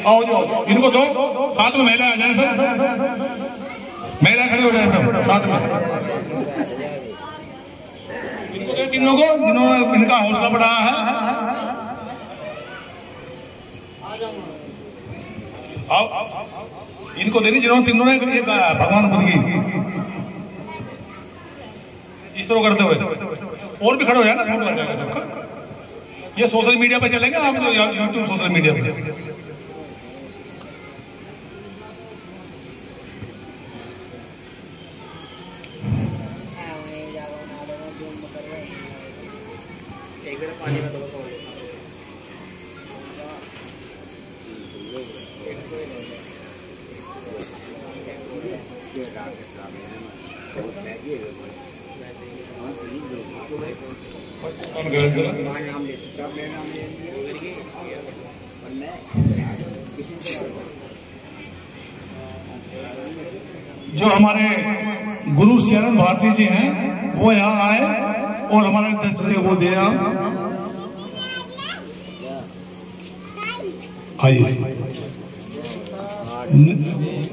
आओ जो इनको दो, साथ में महिला आ जाए सब, महिला खड़ी हो जाए सब साथ में। इनको दे तीनों को जिन्होंने इनका हौसला बढ़ाया है। आओ इनको देनी जिन्होंने तीनों ने भगवान बुद्ध की इस तरह करते हुए। और भी खड़े हो जाए ना, फोटो आ जाएगा सबका। ये सोशल मीडिया पे चलेंगे आप, यूट्यूब सोशल मीडिया पे। पानी में जो हमारे गुरु शरण भारती जी हैं वो यहाँ आए और हमारे दस वो दे आप आइए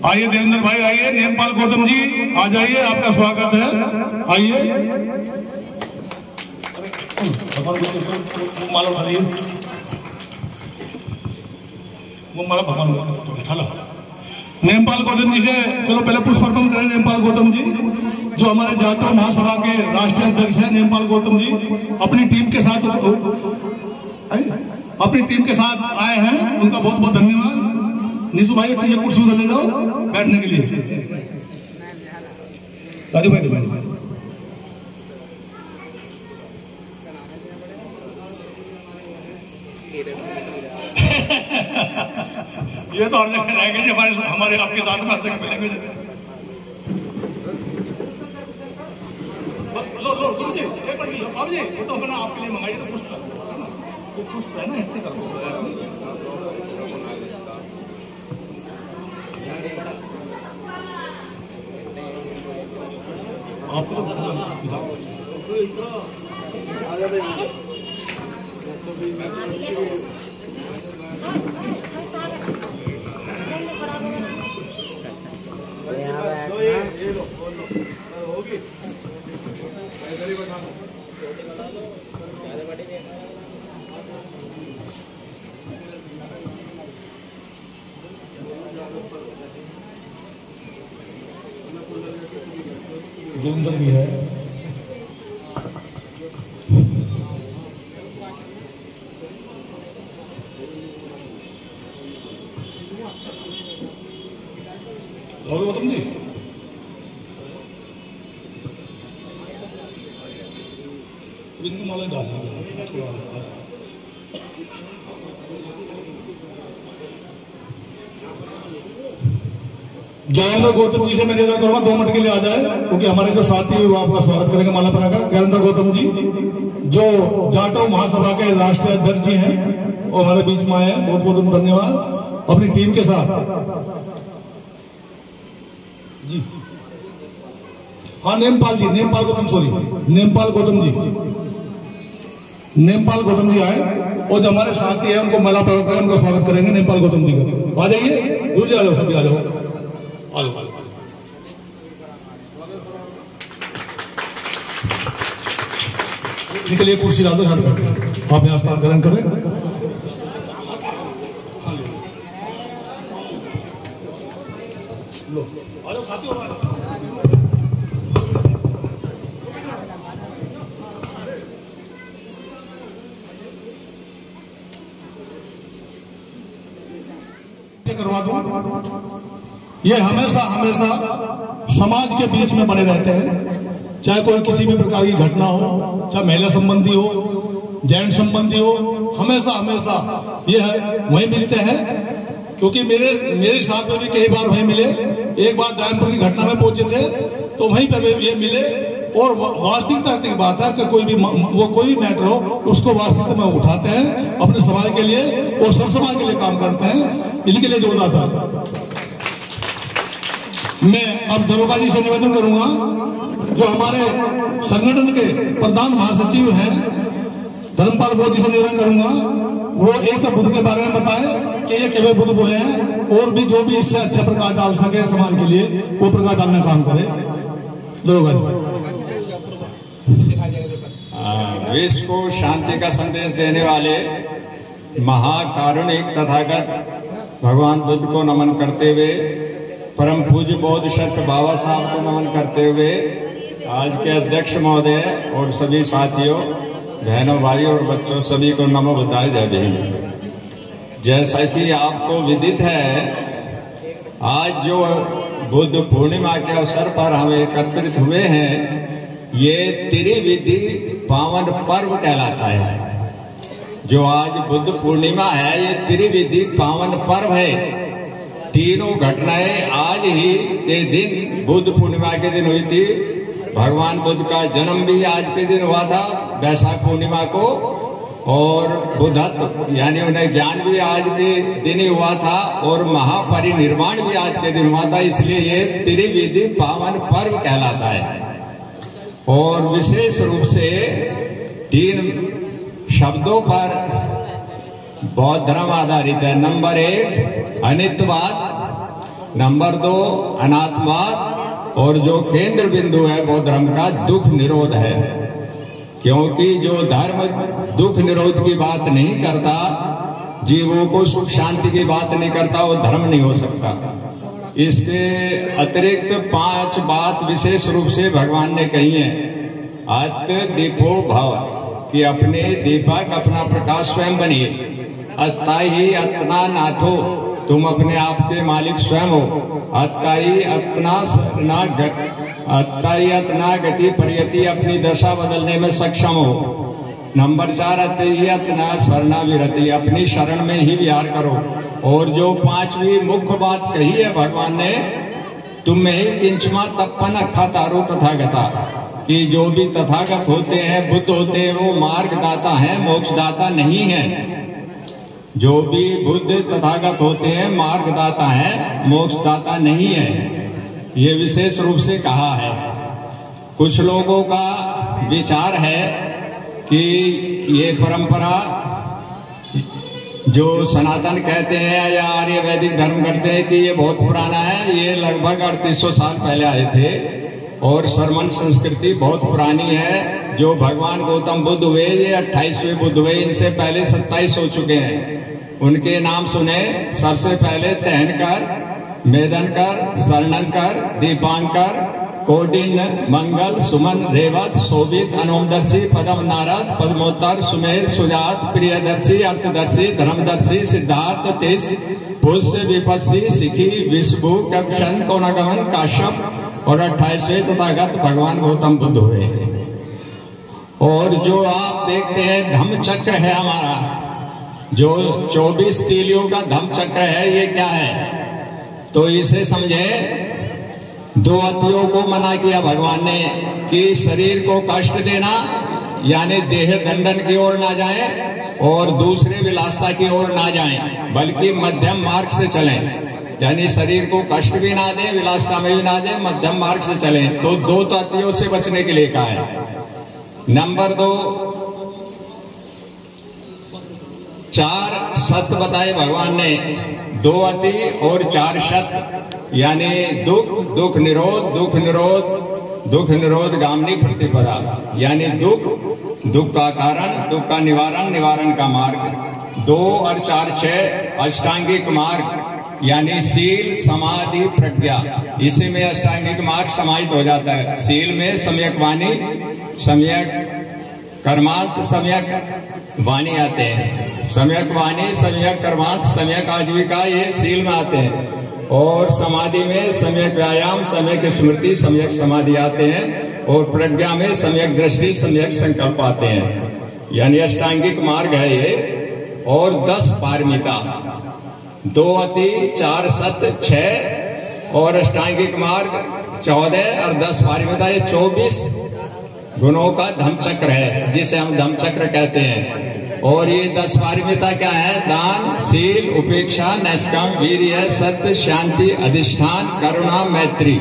आइए देवेंद्र भाई आइए, नेमपाल गौतम जी आ जाइए, आपका स्वागत है, आइए। माला उठाइए, वो माला भगवान उठा लो। नेमपाल गौतम जी से चलो पहले पुष्प अर्पण करें। नेमपाल गौतम जी जो हमारे जाटो महासभा के राष्ट्रीय अध्यक्ष हैं, नेमपाल गौतम जी अपनी टीम के साथ आए हैं, उनका बहुत बहुत धन्यवाद। निशु भाई ये कुर्सी उधर ले जाओ बैठने के लिए। राजू भाई ये तो और जगह रहेंगे जी, हमारे आपके साथ में जगह मिलेंगे। लो जी, ये तो अपना आपके लिए मंगाइए, तो खुश है ना, ऐसे कर आपको तो देवेंद्र भी है। गौतम जी इनको माला डालना थोड़ा। ज्ञानेंद्र गौतम जी से मैं निवेदन करूंगा 2 मिनट के लिए आ जाए, क्योंकि हमारे जो साथी है वो आपका स्वागत करेंगे माला बनाकर। ज्ञानेंद्र गौतम जी जो जाटो महासभा के राष्ट्रीय अध्यक्ष जी हैं और हमारे बीच में आए हैं, बहुत बहुत धन्यवाद। अपनी टीम के साथ जी, हाँ नेमपाल गौतम जी आए और जो हमारे साथी है उनको माला पकड़कर उनका स्वागत करेंगे। नेमपाल गौतम जी का आ जाइए, गुरु जी आ जाओ, सभी आ जाओ। निकलिए, कुर्सी ला दो यहाँ पे, आप यहाँ स्थान ग्रहण करें। लो आ जाओ साथियों, करवा दूं। ये हमेशा समाज के बीच में बने रहते हैं, चाहे कोई किसी भी प्रकार की घटना हो, चाहे महिला संबंधी हो, जैन संबंधी हो, हमेशा ये है वहीं मिलते हैं। क्योंकि मेरे साथ में भी कई बार वहीं मिले। एक बार दायमपुर की घटना में पहुंचे थे तो वहीं पर ये मिले। और वास्तविकता की बात है कि कोई भी मैटर हो उसको वास्तविकता में उठाते हैं अपने समाज के लिए और सब समाज के लिए काम करते हैं। इनके लिए जोड़ा था। मैं अब दरोगा जी से निवेदन करूंगा, जो हमारे संगठन के प्रधान महासचिव हैं धर्मपाल गौर जी से निवेदन करूंगा, वो एक तो बुद्ध के बारे में बताएं कि ये केवल बुद्ध बोले हैं, और भी जो भी इससे अच्छा प्रकाश डाल सके समाज के लिए वो प्रकाश डालने का काम करे। विश्व को शांति का संदेश देने वाले महाकारुणिक तथागत भगवान बुद्ध को नमन करते हुए, परम पूज्य बौद्ध शक्त बाबा साहब को नमन करते हुए, आज के अध्यक्ष महोदय और सभी साथियों, बहनों, भाइयों और बच्चों, सभी को नमो बुद्धाय, जय भीम। जैसा कि आपको विदित है, आज जो बुद्ध पूर्णिमा के अवसर पर हम एकत्रित हुए हैं, ये त्रिविधि पावन पर्व कहलाता है। जो आज बुद्ध पूर्णिमा है, ये त्रिविधि पावन पर्व है। तीनों घटनाएं आज ही के दिन, बुद्ध पूर्णिमा के दिन हुई थी। भगवान बुद्ध का जन्म भी आज के दिन हुआ था, वैशाख पूर्णिमा को, और बुद्धत्व यानी उन्हें ज्ञान भी आज के दिन ही हुआ था, और महापरिनिर्वाण भी आज के दिन हुआ था। इसलिए ये त्रिविधि पावन पर्व कहलाता है। और विशेष रूप से 3 शब्दों पर बौद्ध धर्म आधारित है। नंबर 1 अनित्यवाद, नंबर 2 अनात्मवाद, और जो केंद्र बिंदु है बौद्ध धर्म का, दुख निरोध है। क्योंकि जो धर्म दुख निरोध की बात नहीं करता, जीवों को सुख शांति की बात नहीं करता, वो धर्म नहीं हो सकता। इसके अतिरिक्त 5 बात विशेष रूप से भगवान ने कही है। अत दीपो भव, कि अपने दीपक, अपना प्रकाश स्वयं बनिए। अत्ताई अतना नाथो, तुम अपने आप के मालिक स्वयं हो। अत्ताई अतना गति परियति, अपनी दशा बदलने में सक्षम हो। नंबर 4 अत्तई अतना शरणा विरति, अपनी शरण में ही विहार करो। और जो 5वीं मुख्य बात कही है भगवान ने, तुम्हें ही किंचमा तप्पन अखा तारो तथागता, कि जो भी तथागत होते हैं, बुद्ध होते हैं, वो मार्गदाता हैं, मोक्षदाता नहीं है। जो भी बुद्ध तथागत होते हैं, मार्गदाता हैं, मोक्षदाता नहीं है। ये विशेष रूप से कहा है। कुछ लोगों का विचार है कि ये परंपरा जो सनातन कहते हैं या आर्य वैदिक धर्म करते हैं कि ये बहुत पुराना है। ये लगभग 3800 साल पहले आए थे, और सरमन संस्कृति बहुत पुरानी है। जो भगवान गौतम बुद्ध हुए, ये 28वें बुद्ध हुए, इनसे पहले 27 हो चुके हैं। उनके नाम सुने, सबसे पहले तहनकर, मेदनकर, शरणंकर, दीपांकर, कोडिन, मंगल, सुमन, रेवत, शोभित, अनोमदर्शी, पदम नारद, पद्मोत्तर, सुमेर, सुजात, प्रियदर्शी, अर्थदर्शी, धर्मदर्शी, सिद्धार्थ, तेज, पुष्य, विपस्सी, सिखी, विष्णु, कक्षण, कोनागमन, काश्यप और 28वें तथागत भगवान गौतम बुद्ध हुए। और जो आप देखते हैं धम्म चक्र है हमारा, जो 24 तीलियों का धम्म चक्र है, ये क्या है? तो इसे समझे, 2 अतियों को मना किया भगवान ने कि शरीर को कष्ट देना, यानी देह दंडन की ओर ना जाए, और दूसरे विलासता की ओर ना जाएं, बल्कि मध्यम मार्ग से चलें। यानी शरीर को कष्ट भी ना दें, विलासता में भी ना दें, मध्यम मार्ग से चलें। तो 2 अतियों से बचने के लिए कहा है। नंबर 2, 4 सत्य बताए भगवान ने, 2 अति और 4 सत्य, यानी दुख, दुख निरोध, दुख निरोध, दुख निरोध गामिनी प्रतिपदा, यानी दुख, दुख का कारण, दुख का निवारण, निवारण का मार्ग। 2 और 4 6 अष्टांगिक मार्ग, यानी सील, समाधि, प्रज्ञा। इसी में अष्टांगिक मार्ग समाहित हो जाता है। सील में सम्यक वाणी, सम्यक कर्मांत, सम्यक वाणी आते हैं। सम्यक वाणी, सम्यक कर्मांत, सम्यक आजीविका, ये सील में आते हैं। और समाधि में सम्यक व्यायाम, सम्यक स्मृति, सम्यक समाधि आते हैं। और प्रज्ञा में सम्यक दृष्टि, सम्यक संकल्प आते हैं। यानी अष्टांगिक मार्ग है ये। और 10 पारमिता, 2 अति, 4 सत्य, 6 और अष्टांगिक मार्ग 14 और 10 पारमिता, ये 24 गुणों का धम्म चक्र है, जिसे हम धम्म चक्र कहते हैं। और ये 10 पारमिता क्या है? दान, शील, उपेक्षा, नैष्काम, वीर्य, सत्य, शांति, अधिष्ठान, करुणा, मैत्री।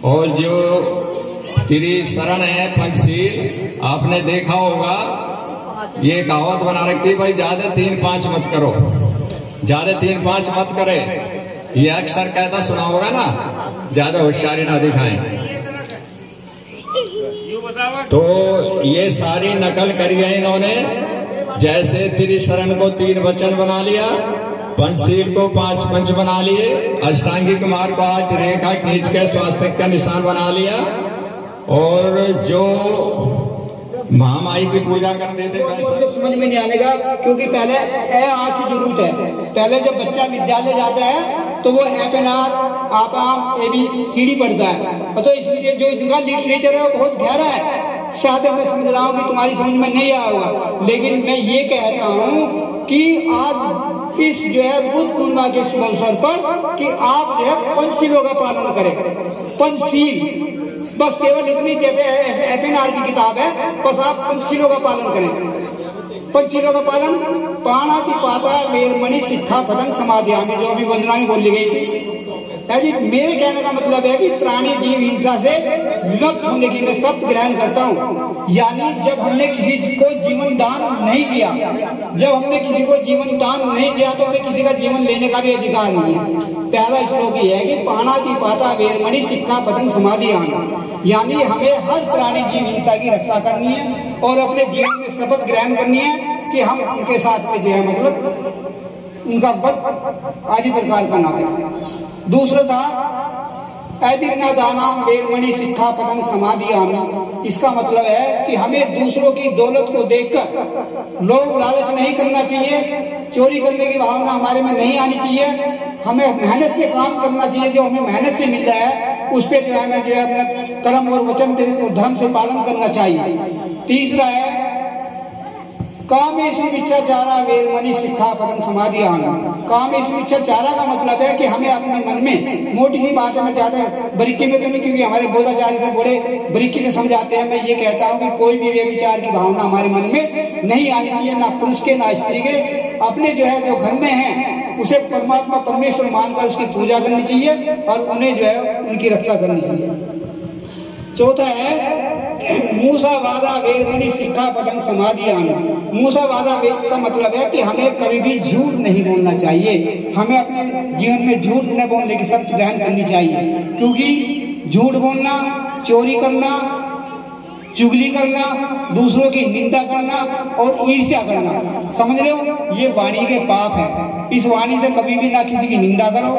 और जो त्रिशरण है, पंचशील, आपने देखा होगा, ये कहावत बना रखी, भाई ज्यादा 3-5 मत करो। ज्यादा 3-5 मत करे, ये अक्सर कहता सुना होगा ना, ज्यादा होशियारी ना दिखाएं। तो ये सारी नकल करी है इन्होंने। जैसे त्रिशरण को 3 वचन बना लिया, पंचशील को 5 पंच बना लिए, अष्टांगिक मार्ग को 8 रेखा खींच के स्वास्तिक का निशान बना लिया, और जो महामाई की पूजा करते थे वैसे समझ में नहीं आएगा, क्योंकि पहले ए आ की जरूरत है। पहले जब बच्चा विद्यालय जाता है तो वो एपेनार आपाम ए बी सी डी पढ़ता है, तो इसलिए जो इनका लिटरेचर है वो बहुत गहरा है। शायद मैं समझ रहा हूँ कि तुम्हारी समझ में नहीं आया होगा, लेकिन मैं ये कहता हूँ कि आज इस जो है बुद्ध पूर्णिमा के अवसर पर कि आप जो है पंचशीलों का पालन करें। पंचशील बस केवल इतनी कहते हैं, ऐसे एपेनार की किताब है, बस आप पंचशीलों का पालन करें। पंचशीलों का पालन पाणाति पाता वेरमणि शिक्षा पतंग समाधियामी, जो अभी वंदना में बोली गई थी। जी मेरे कहने का मतलब है कि प्राणी जीव हिंसा से विमुक्त होने की मैं शब्द ग्रहण करता हूँ। यानी जब हमने किसी को जीवन दान नहीं दिया, जब हमने किसी को जीवन दान नहीं दिया तो हमें किसी का जीवन लेने का भी अधिकार नहीं है। पहला श्लोक ये है कि पाणाति पाता वेरमणि शिक्षा पतंग समाधियामी, यानी हमें हर प्राणी जीव हिंसा की रक्षा करनी है और अपने जीवन में शपथ ग्रहण करनी है कि हम उनके साथ में जो है मतलब उनका वध आदि प्रकार का ना करें। दूसरा था ऐदिग्ना दानाम वेरमणि शिक्षा पतंग समाधियामी। इसका मतलब है कि हमें दूसरों की दौलत को देखकर लोभ लालच नहीं करना चाहिए, चोरी करने की भावना हमारे में नहीं आनी चाहिए। हमें मेहनत से काम करना चाहिए, जो हमें मेहनत से मिल रहा है उस पर जो है हमें जो है अपना कर्म और वचन और धर्म से पालन करना चाहिए। तीसरा है कामेषु मिच्छाचारा वेरमणि शिक्षा पतंग समाधियामी। कामेषु मिच्छाचारा का मतलब है कि हमें अपने मन में, मोटी सी बात है, मैं ज्यादा बारीकी में तो नहीं, क्योंकि हमारे बोधाचार्य से बड़े बारीकी से समझाते हैं। मैं ये कहता हूँ कि कोई भी व्यभिचार की भावना हमारे मन में नहीं आनी चाहिए, ना पुरुष के ना स्त्री के। अपने जो है जो घर में है उसे परमात्मा परमेश्वर मानकर उसकी पूजा करनी चाहिए और उन्हें जो है उनकी रक्षा करनी चाहिए। चौथा है मूसावादा वेरमणि शिक्षा पतंग समाधियामी। मूसावादा का मतलब है कि हमें कभी भी झूठ नहीं बोलना चाहिए, हमें अपने जीवन में झूठ न बोलने की शब्द ग्रहण करनी चाहिए, क्योंकि झूठ बोलना, चोरी करना, चुगली करना, दूसरों की निंदा करना और ईर्ष्या करना, समझ रहे हो, ये वाणी के पाप है। इस वाणी से कभी भी ना किसी की निंदा करो,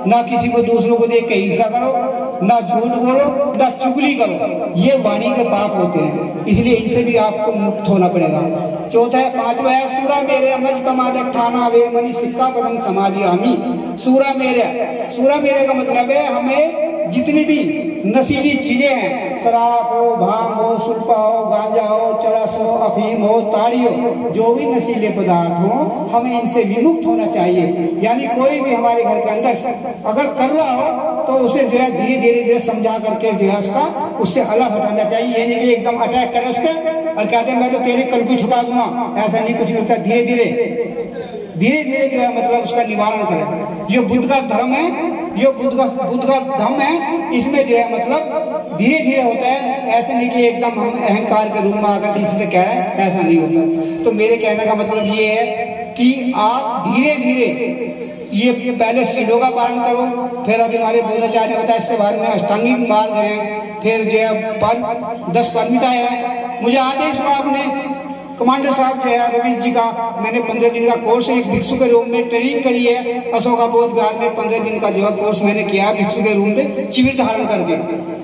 ना किसी को दूसरों को देख के ईर्ष्या करो, ना झूठ बोलो, ना चुगली करो, ये वाणी के पाप होते हैं, इसलिए इनसे भी आपको मुक्त होना पड़ेगा। चौथा है, पांचवा है सूरा मेरे अमज कमाजक ठाना वेरमणि शिक्षा पतंग समाधियामी। सूरा मेरे का मतलब है हमें जितनी भी नशीली चीजें हैं, शराब हो, भांग हो, सुल्पा हो, गांजा हो, चरस हो, अफीम हो, ताड़ी हो, जो भी नशीले पदार्थ हो, हमें इनसे विमुक्त होना चाहिए। यानी कोई भी हमारे घर के अंदर अगर कर रहा हो तो उसे जो है धीरे धीरे समझा करके जो है उसका उससे अलग हटाना चाहिए। ये नहीं कि एकदम अटैक करे उस पर और कहते हैं मैं तो तेरे कल को छुपा दूंगा, ऐसा नहीं, कुछ नहीं होता। धीरे धीरे जो है मतलब उसका निवारण करें। ये बुद्ध का धर्म है, ये बुद्ध का धर्म है, इसमें जो है मतलब धीरे धीरे होता है, ऐसे नहीं कि एकदम हम अहंकार के रूप में आकर किसी से कह रहे हैं, ऐसा नहीं होता। तो मेरे कहने का मतलब ये है कि आप धीरे धीरे ये पहले शीलों का पालन करो, फिर अभी हमारे बोधाचार्य ने बताया इससे बाद में अष्टांगिक मार्ग है, फिर जो है 10 परमिताएं हैं। मुझे आदेश हुआ आपने कमांडर साहब जो है रवीश जी का, मैंने 15 दिन का कोर्स एक भिक्षु के रूम में ट्रेनिंग करी है अशोकाबोध बिहार में। 15 दिन का जो है कोर्स मैंने किया भिक्षु के रूम में शिविर धारण करके,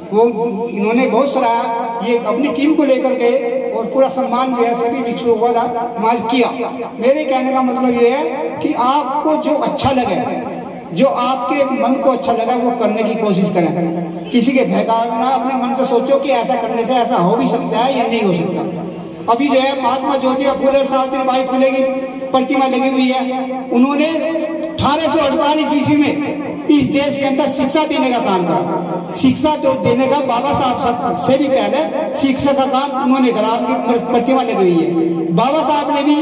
वो इन्होंने बहुत सराहा, ये अपनी टीम को लेकर गए और पूरा सम्मान जो है सभी भिक्षुओं को माज किया। मेरे कहने का मतलब ये है कि आपको जो अच्छा लगे, जो आपके मन को अच्छा लगा वो करने की कोशिश करें, किसी के बहकावे में ना, अपने मन से सोचो कि ऐसा करने से ऐसा हो भी सकता है या नहीं हो सकता। अभी जो है महात्मा ज्योतिबा फुले और सावित्रीबाई फुले की प्रतिमा लगी हुई है, उन्होंने 1848 ईस्वी में इस देश के अंदर शिक्षा देने का काम करा। शिक्षा तो देने का बाबा साहब से भी पहले शिक्षा का काम उन्होंने करा, उनकी प्रतिमा लगी हुई है। बाबा साहब ने भी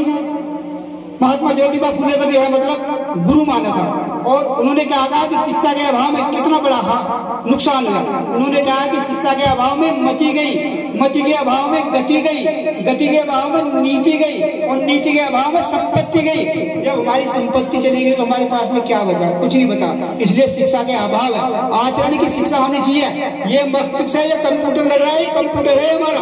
महात्मा ज्योतिबा फुले का जो है मतलब गुरु माना था। और उन्होंने कहा कि शिक्षा के अभाव में कितना बड़ा नुकसान हुआ। उन्होंने कहा कि शिक्षा के अभाव में मति गई, मति के अभाव में गति गई, गति के अभाव में नीति गई, और नीति के अभाव में संपत्ति गई। जब हमारी संपत्ति चली गई तो हमारे पास में क्या बचा? कुछ नहीं बता। इसलिए शिक्षा के अभाव है। आचरण की शिक्षा होनी चाहिए। ये मस्तिष्क है, ये कंप्यूटर लग रहा है, कंप्यूटर है हमारा,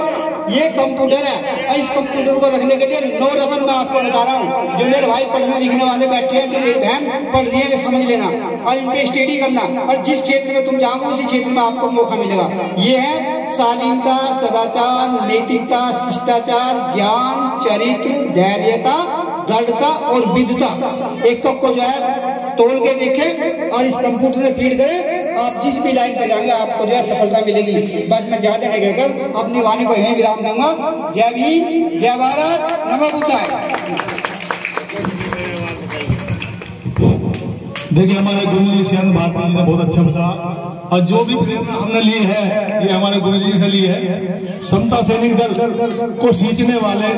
ये कंप्यूटर है। और इस कंप्यूटर को रखने के लिए 9 रकम मैं आपको बता रहा हूँ। जो मेरे भाई पढ़ने लिखने वाले बैठे हैं, जो मेरी बहन पढ़ रही है, समझ लेना और इन पे स्टडी करना, और जिस क्षेत्र में तुम जाओगे उसी क्षेत्र में आपको मौका मिलेगा। ये है शालीनता, सदाचार, नैतिकता, शिष्टाचार, ज्ञान, चरित्र, धैर्यता, दृढ़ता और विद्वता। एक को जो है तोड़ के देखें और इस कंप्यूटर में फीड करें, आप जिस भी लाइन पे जाएंगे आपको जो है सफलता मिलेगी। बस मैं ज्यादा नहीं कहकर अपनी वाणी को यहीं विराम दूंगा। जय भीम, जय भारत, नमो बुद्धाय। देखिए, हमारे गुरु जी श्रीअंत भारती जी ने बहुत अच्छा बताया, और जो भी प्रेरणा हमने ली है ये हमारे गुरु जी से ली है। समता सैनिक दल को सींचने वाले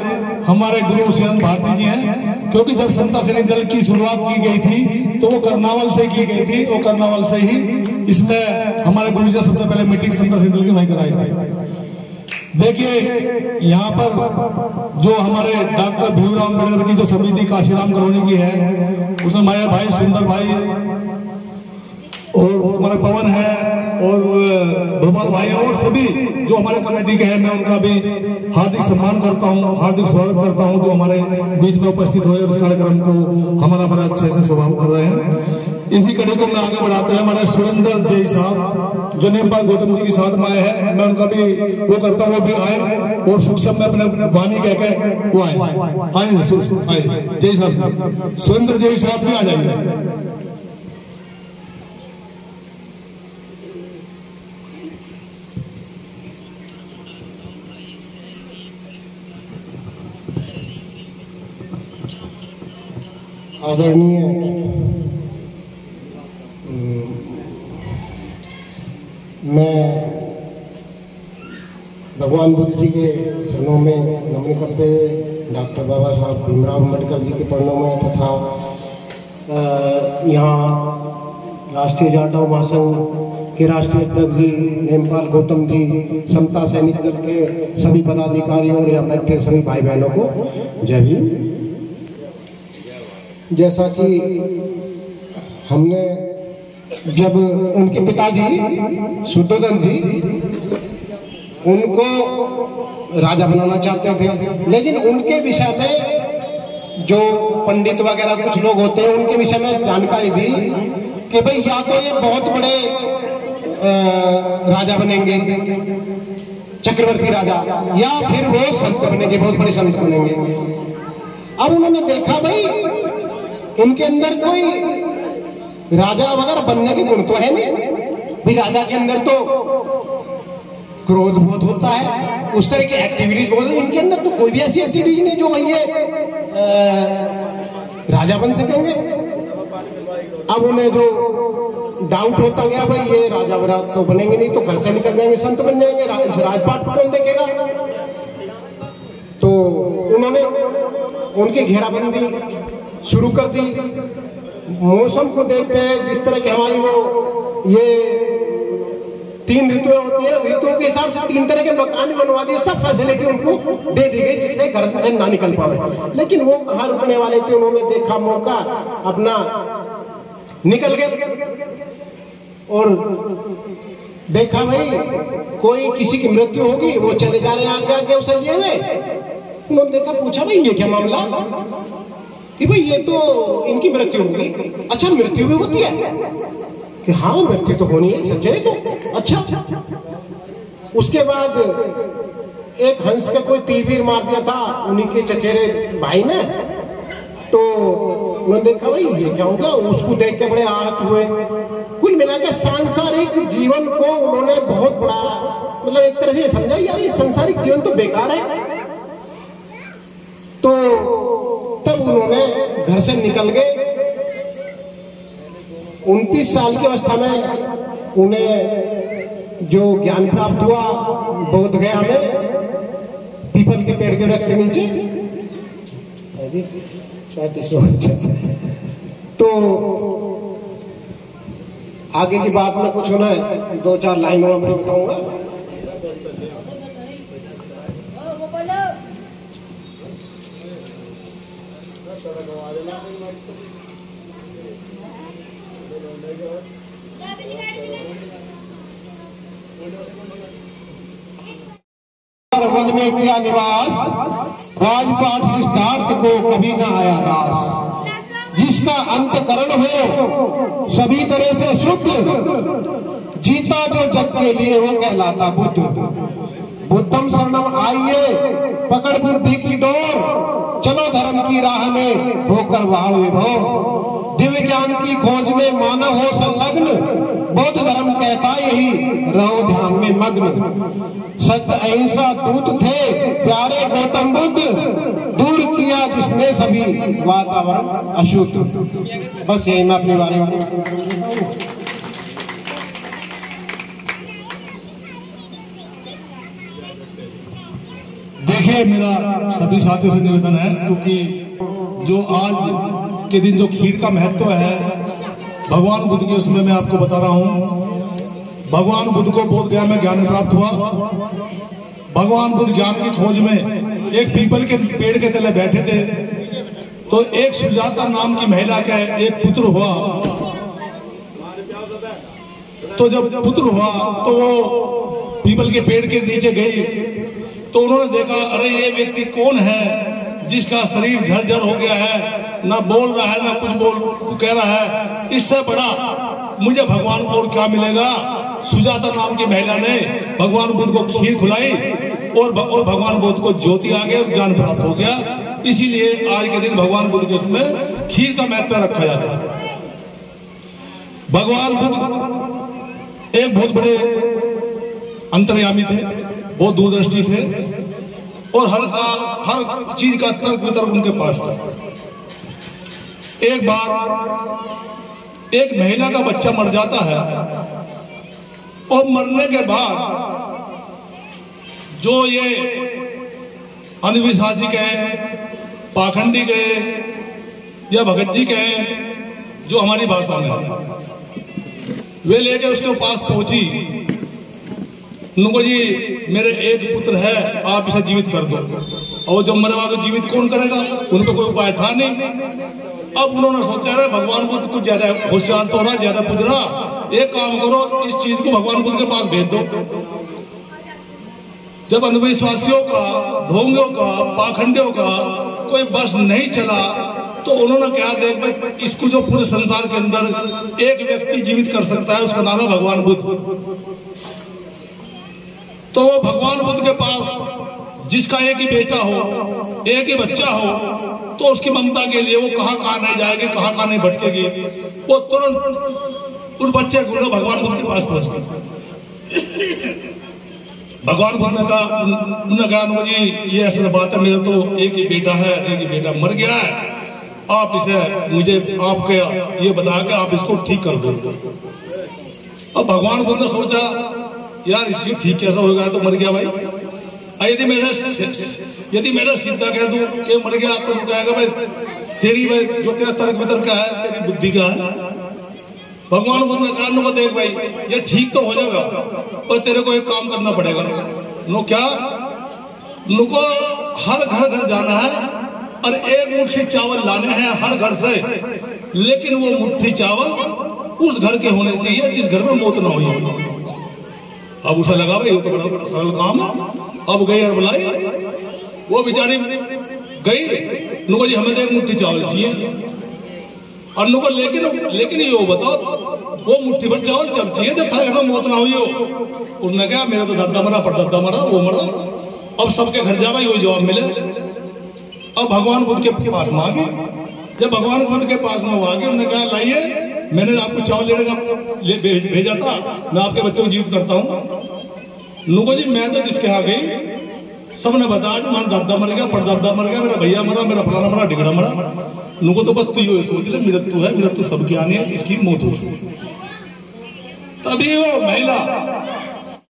हमारे गुरु श्रीअंत भारती जी हैं, क्योंकि जब समता सैनिक दल की शुरुआत की गई थी तो वो कर्नावल से की गई थी, वो कर्नावल से ही इसमें हमारे गुरु जी सबसे पहले मीटिंग समता सैनिक दल की वहीं कराई थी। देखिए, यहाँ पर जो हमारे डॉक्टर भीमराव अम्बेडकर की जो समिति काशीराम कॉलोनी की है, उसमें हमारे भाई सुंदर भाई और हमारे पवन है और भोपाल भाई और सभी जो हमारे कमेटी के हैं, मैं उनका भी हार्दिक सम्मान करता हूँ, हार्दिक स्वागत करता हूँ, जो हमारे बीच में उपस्थित हुए उस कार्यक्रम को हमारा बड़ा अच्छे से शुभारंभ कर रहे हैं। इसी कड़ी को मैं आगे बढ़ाते हैं। हमारे सुरेंद्र जय साहब जो नेपाल गौतम जी के साथ में आए हैं, मैं उनका भी वो करता हूँ, वो भी आए और सूक्ष्म में अपने वाणी कह के वो आए जय साहब, सुरेंद्र जय साहब जी आ जाइए। आदरणीय मैं भगवान बुद्ध जी के चरणों में नमन करते हुए डॉक्टर बाबा साहब भीमराव अम्बेडकर जी के चरणों में तथा यहाँ राष्ट्रीय जाटव महासंघ के राष्ट्रीय अध्यक्ष जी नेपाल गौतम जी, समता सैनिक दल के सभी पदाधिकारियों और यहाँ बैठे सभी भाई बहनों को जय भीम। जैसा कि हमने जब उनके पिताजी शुद्धोधन जी उनको राजा बनाना चाहते थे, लेकिन उनके विषय में जो पंडित वगैरह कुछ लोग होते हैं उनके विषय में जानकारी दी कि भाई या तो ये बहुत बड़े राजा बनेंगे, चक्रवर्ती राजा, या फिर वो संत बनेंगे, बहुत बड़े संत बनेंगे। अब उन्होंने देखा भाई इनके अंदर कोई राजा वगैरह बनने के गुण तो है नहीं, भी राजा के अंदर तो क्रोध बहुत होता है, उस तरह की एक्टिविटीज बहुत है, इनके अंदर तो कोई भी ऐसी एक्टिविटीज नहीं जो भाई ये राजा बन सकेंगे। अब उन्हें जो डाउट होता गया भाई ये राजा वगैरह तो बनेंगे नहीं, तो घर से निकल जाएंगे, संत बन जाएंगे, इस राजपाट को कौन देखेगा। तो उन्होंने उनकी घेराबंदी शुरू कर दी। मौसम को देखते हैं, जिस तरह की हमारी वो ये 3 ऋतुएं होती है, ऋतुओं के हिसाब से 3 तरह के मकान बनवा दिए, सब फैसिलिटी उनको दे दी गई जिससे घर से ना निकल पावे। लेकिन वो कहाँ रुकने वाले थे, उन्होंने देखा मौका, अपना निकल गए और देखा भाई कोई किसी की मृत्यु होगी, वो चले जा रहे हैं आगे आगे उसे लिए हुए। उन्होंने देखा, पूछा भाई ये क्या मामला, कि भाई ये तो इनकी मृत्यु होगी। अच्छा, मृत्यु भी होती है कि हाँ मृत्यु तो होनी है, सच्चे है तो अच्छा। उसके बाद एक हंस का कोई तीर मार दिया था उन्हीं के चचेरे भाई ने, तो उन्होंने देखा भाई ये क्या होगा, उसको देख के बड़े आहत हुए। कुल मिलाकर सांसारिक जीवन को उन्होंने बहुत बड़ा मतलब एक तरह से समझा, यार ये सांसारिक जीवन तो बेकार है। तो तब उन्होंने घर से निकल गए। 29 साल की अवस्था में उन्हें जो ज्ञान प्राप्त हुआ बोध गया में, पीपल के पेड़ के वृक्ष से नीचे। तो आगे की बात में कुछ होना है, 2-4 लाइनों में बताऊंगा। वन में किया निवास, राजपाट सिद्धार्थ को कभी न आया रास। जिसका अंतकरण हो सभी तरह से शुद्ध, जीता जो जग के लिए वो कहलाता बुद्ध। बुद्धम शरणम आइए, पकड़ बुद्धि की डोर, चलो धर्म की राह में होकर वाह विभोर। दिव्य ज्ञान की खोज में मानव हो संलग्न, बौद्ध धर्म कहता यही रहो ध्यान में मग्न। सत्य अहिंसा दूत थे प्यारे गौतम बुद्ध, दूर किया जिसने सभी वातावरण अशुद्ध। बस यही मैं अपने बारे में। देखिए, मेरा सभी साथियों से निवेदन है, क्योंकि जो आज के दिन जो खीर का महत्व है भगवान बुद्ध के, उसमें मैं आपको बता रहा हूँ। भगवान बुद्ध को बोध गया में ज्ञान प्राप्त हुआ। भगवान बुद्ध ज्ञान की खोज में एक पीपल के पेड़ के तले बैठे थे, तो एक सुजाता नाम की महिला का एक पुत्र हुआ। तो जब पुत्र हुआ तो वो पीपल के पेड़ के नीचे गई, तो उन्होंने देखा, अरे ये व्यक्ति कौन है जिसका शरीर झरझर हो गया है, ना बोल रहा है ना कुछ कह रहा है, इससे बड़ा मुझे भगवान को और क्या मिलेगा। सुजाता नाम की महिला ने भगवान बुद्ध को खीर खिलाई और भगवान बुद्ध को ज्योति आ गया और ज्ञान प्राप्त हो गया। इसीलिए आज के दिन भगवान बुद्ध के उसमें खीर का महत्व रखा जाता है। भगवान बुद्ध एक बहुत बड़े अंतर्यामी थे, बहुत दूरदृष्टि थे, और हर चीज का तर्क वितर्क उनके पास था। एक बार एक महिला का बच्चा मर जाता है, और मरने के बाद जो ये अंधविश्वासी कहे, पाखंडी कहे या भगत जी कहे, जो हमारी भाषा में है, वे लेके उसके पास पहुंची। उनको जी मेरे एक पुत्र है, आप इसे जीवित कर दो। और जब मरे हुआ को जीवित कौन करेगा, उनको कोई उपाय था नहीं। अब उन्होंने सोचा, रहे भगवान बुद्ध कुछ ज्यादा होशियार तो रहा, ज्यादा पूछ रहा, एक काम करो, इस चीज को भगवान बुद्ध के पास भेज दो। जब अंधविश्वासियों का, ढोंगियों का, पाखंडियों का कोई बस नहीं चला, तो उन्होंने क्या देख, इसको जो पूरे संसार के अंदर एक व्यक्ति जीवित कर सकता है, उसका नाम है भगवान बुद्ध। तो वो भगवान बुद्ध के पास, जिसका एक ही बेटा हो, एक ही बच्चा हो, तो उसकी ममता के लिए वो कहाँ नहीं जाएगी, कहाँ नहीं भटकेगी। वो तुरंत उस बच्चे को भगवान बुद्ध के पास पहुंच गए। भगवान बुद्ध ने कहा, जी ये असल बात है, मेरा तो एक ही बेटा है, एक ही बेटा मर गया है, आप इसे मुझे आपके ये बता के आप इसको ठीक कर दो। अब भगवान बुद्ध ने सोचा, यार इसकी ठीक कैसा होगा, तो मर गया भाई। यदि मेरा सीधा कह दूं कि मर गया, तो कहेगा भाई तेरी, भाई जो तेरा तर्क वितर्क का है, तेरी बुद्धि का है। भगवान बुद्ध ने कहा, नो देख भाई, ये ठीक तो हो जाएगा, पर तेरे को एक काम करना पड़ेगा। नो क्या? नुको हर घर जाना है और एक मुट्ठी चावल लाने हैं हर घर से, लेकिन वो मुट्ठी चावल उस घर के होने चाहिए जिस घर में मौत ना हो। अब उसे लगा भाई ये तो बड़ा सरल काम है। अब गई और बुलाई, वो बेचारी गई, नुको जी हमें तो एक मुट्ठी चावल चाहिए। और नुको लेकिन ये बताओ, वो मुट्ठी भर चावल जब चाहिए जब थारे घर में मौत ना हुई हो। उसने कहा, मेरा तो दादा मरा, परदादा मरा, वो मरा, अब सबके घर जा भाई वही जवाब मिले। अब भगवान बुद्ध के पास में आ गए। जब भगवान बुद्ध के पास में आ गए, उन्होंने कहा, लाइए, मैंने आपको चावल लेने का भेजा था, मैं आपके बच्चों को जीवित करता हूँ। नुको जी मैं तो जिसके यहाँ गई, सबने बताया कि मेरा दादा मर गया, परदादा मर गया, मेरा भैया मरा, मेरा फलाना मरा, ढिगड़ा मरा। नुको तो बस तू ये सोच ले, मृत्यु है, मृत्यु सबकी आनी है, इसकी मौत हो। तभी वो महिला